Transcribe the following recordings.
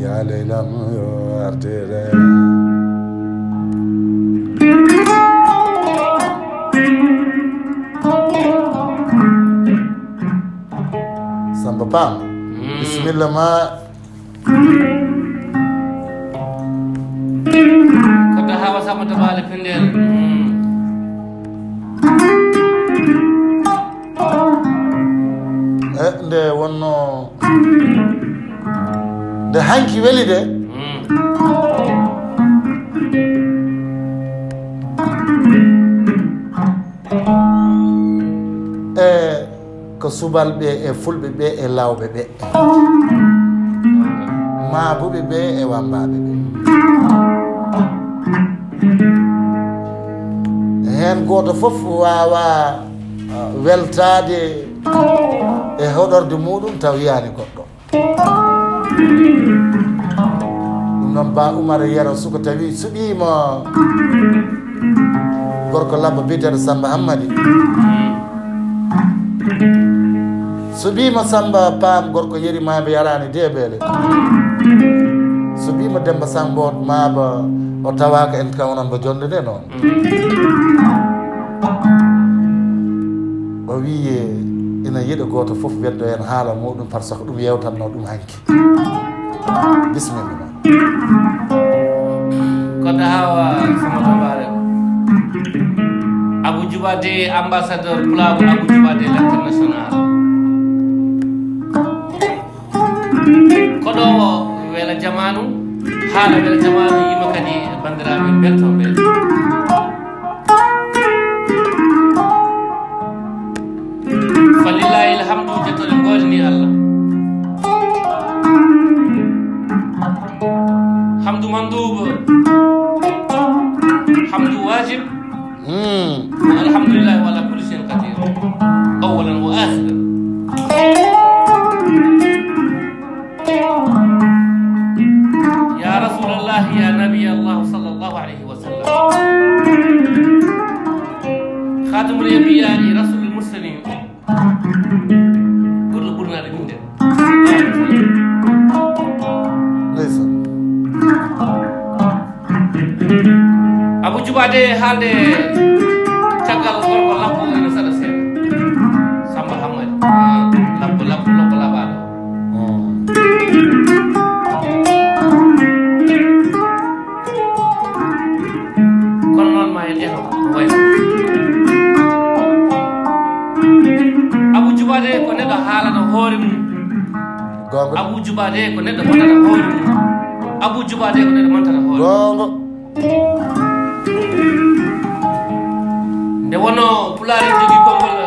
ya Laylam artere Samba Pam bismillah ma kada hawa sama tabale pendel nde wonno nde hanki weli de ko subalɓe e fulɓe ɓe e lawɓe ɓe maabuɓe ɓe e wambaɓe ɓe hen goto fof wawa weltade e hoɗorde muɗum taw yiyani goɗɗo ɗum noon ba Oumar Yero suko tawi suɓima gorko labba biyeteɗo Samba Hammadi suɓima Samba Pam gorko yerimaɓe yarani deɓele suɓima Demba Sambo maaba o tawaka en kawnon mo jonde nde noon o wiye ina yiɗa goto fof weddo hen haala muɗum par ce que ɗum yewtanno ɗum hanki bisimilla kono hawa sama tabare Abou Djoubade ambassadeur pulago Abou Djoubade l'international koɗo wela jamanu haala wela jamanu yima kadi bandiraɓe beltoɓe falillahi alhamdu jettoɗe godini Allah hamdu manduba hamdu wajib alhamdulillah wala kulli shay'in qadir awalan wa akhiran ya rasulullah ya nabiy Allah sallallahu alaihi wasallam khatamul anbiya rasulul mursalin burna min de Abou Djoubade haalde caggal gorko labbo ene saɗa seeɗa Samba Hammadi labbo lokko laɓaɗo kono noon ma en ƴeeto wayno Abou Djoubade ko neɗɗo haalata hoore mum Abou Djoubade ko neɗɗo montata hoore mum Abou Djoubade ko neɗɗo montata hoore nde wono pulaare jogii konngol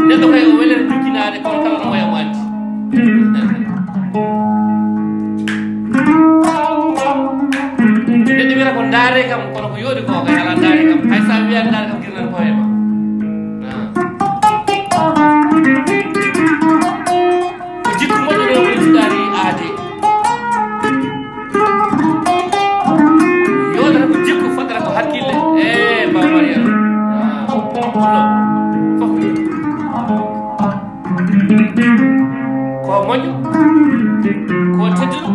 neɗɗo kay o welere dukkinaade kono kala no waya mo anndi neɗɗo wiyata ko ndaare kam kono ko yooɗi ko kay alaa ndaare kam hay so a wiyaani ndaare kam girnan ko hema ko jikku moƴƴo ɗo wontiɗaari aade yoodata ko jikku fotata ko hakkille e Baba Mariama ko moƴƴo ko tedduɗo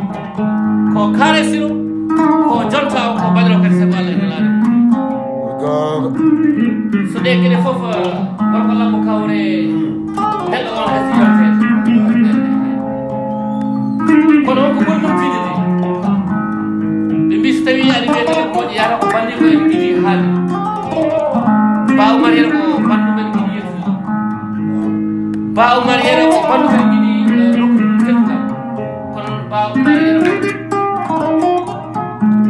ko karesiro ko jonta ko badiro kadi sabu Allah ene laaɗo so ɗe geɗe fof gorko labbo kawre neɗɗo on hasi yontede kono wonko ɓuri ɗum fiidede ɓe mbi so tawi aɗa wiye ɗeɗe moƴƴi yata ko bandi ko en giɗi haalde Ba Oumar Yero ko bandu men giɗi yettude Ba Oumar Yero ko bandu men giɗi rokkude teddugal kono Ba Oumar Yero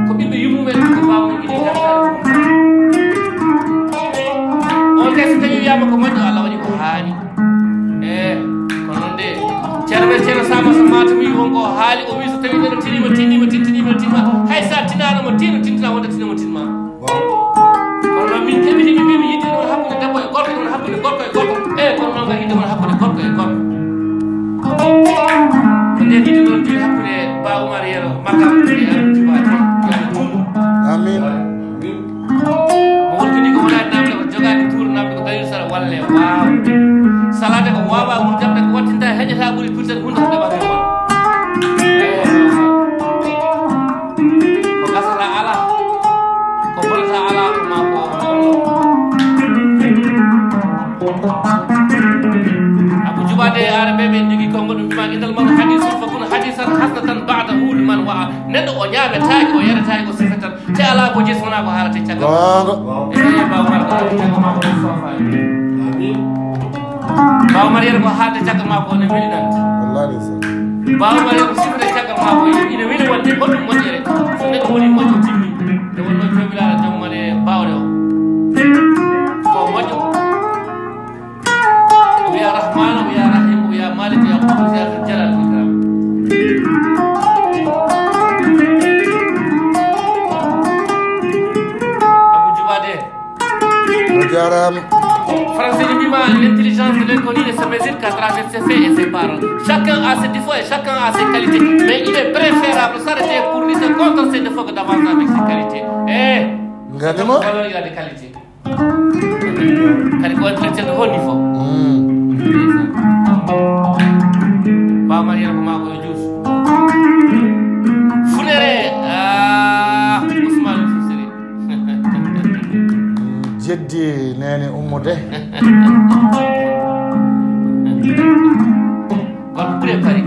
ko ɓiɓɓe yummumen ko bawmen giɗi teddugal on kay so tawi wiyama ko moƴƴo Allah waɗi ko haani kono noon de ceerno men ceerno Samba so Matam wi wonko haali o wi so tawi neɗɗo tinima tintima hay sa tinanamo tintina wonde tinamo tinma kono min keɓiti mi mbimi yidde ɗon hakkude debbo e gorko ɗon hakkude gorko e gorko kono noon kay yidde mon hakkude gorko e gorko ko nden yidde ɗon joyi hakkude Ba Oumar Yero makam e Abou Djoubade amin mo wontini ko wonani namde ko jogade tuuro namde ko dalil sara walle waaw salade ko wawa wurjamde ko wattinta heƴa Abu Jubade arabe ben digi ko ngodum ma indal man hadithun fa kun hadithan hasatan ba'dahu liman wa'a neddo o nyaabe taagi o yara taagi o sifatan te ala ko jismana ko harate ciaga ba umar ko ciaga ma ko sofa amin ba umar yara ko harate ciaga ma ko ne milinant wallahi sa ba umar yara ko sifata ciaga ma ko ina wili wonde hoddum modere so neddo woni mojo timmi de wonno jomiraade jammane bawde o ko mojo يا رحمن ويا رحيم ويا مالك يا قدوس يا ذا الجلال والإكرام Abu Jubade jaram Français dit l'intelligence de l'inconnu ne se mesure qu'à travers ses faits et ses paroles. Chacun a ses défauts et chacun a ses qualités, mais il est préférable s'arrêter pour lutter contre ses défauts que d'avancer avec ses qualités. Regardez-moi. Il a des qualités. Car il faut être de haut niveau. Ba Mariam ko mako jus funere Ousmane Fissiri jeddi nene ummude ko prepari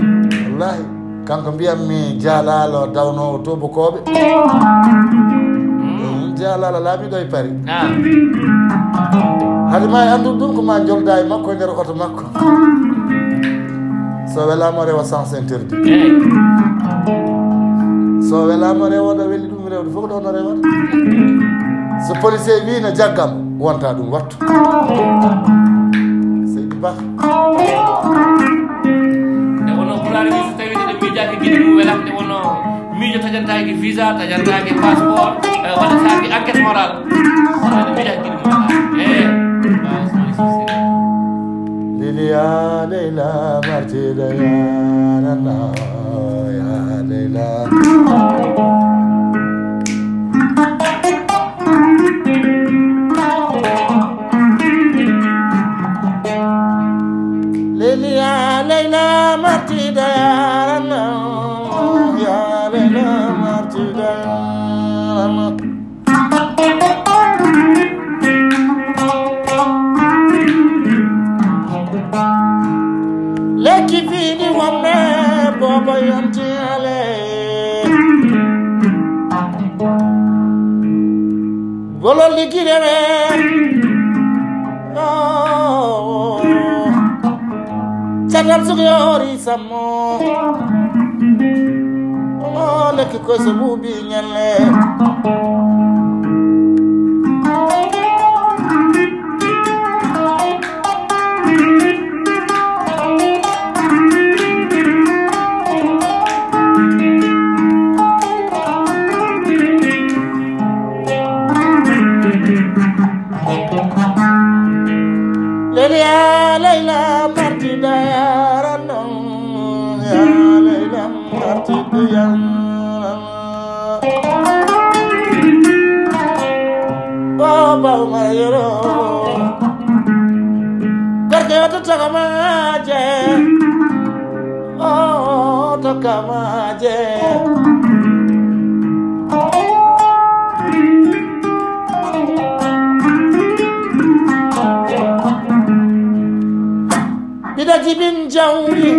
wallahi kanko mbiyam mi jaalalo dawnowo tobokoɓe jaalalo laamiɗo e Paris hade ma andu ɗum ko ma jolda e makko e nder oto makko so welama rewa sens interdit so welama rewoɗo welli ɗum rewde fof ko ɗo no rewata so policier wi no jaggam wonta ɗum wattu seydi ba nde wono ɓurari wi so tawi ɗeɗe miijaki guiɗi mum welata nde wono miijo tajantaki visa tajantaki passeport waɗataki enquête morale ɗeɗe miijaki guiɗi mum Ya Leila martida ya nana ya Leila Leila Leila martida ya nana ya Leila martida ya nana Leki fini wame baba yanti ale Bolo likireme Chadal sugiyori samo Leki koise bubi nyale Ya Leila martida ya rano ya Leila martida ya Baba mayro Karke oto takamaje Oh takamaje Bida jibin jawdi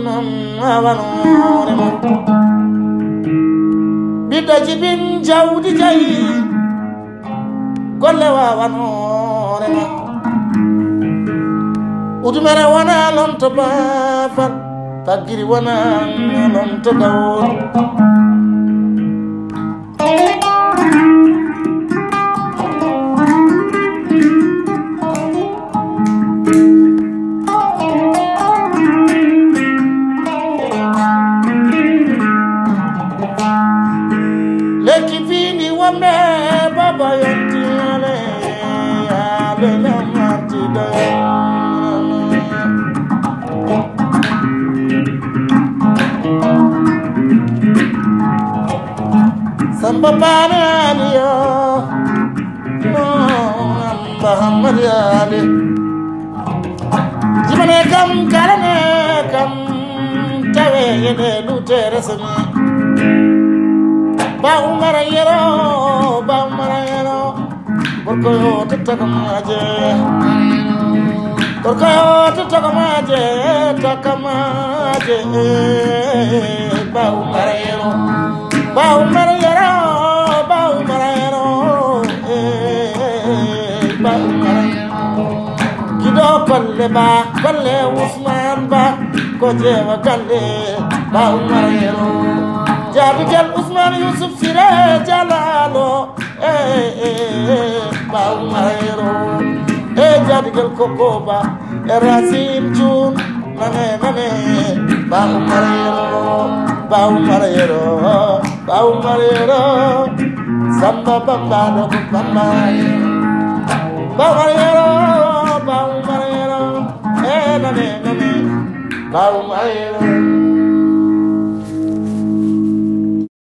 non awanore mo Bida jibin jawdi jayi golle wawanore mo udumere wana lomto bafal tagiri wana lomto gawol Baba yanti ale ale martida samba bana aliyo Muhammad ali jimane kam kalane kam tawe yede lutere sami Ba umara yero, gorkoyo takamaje gorkoyo takamaje takamaje bau marayero bau marayero bau marayero bau marayero kido palle ba palle Usman ba ko jewa galle bau marayero Jabigel Usman Yusuf Sire Jalalo bau marayero Jabigel Kokoba Rasim Jun nane nane bau marayero bau marayero samba bamba no bamba bau marayero nane nane bau marayero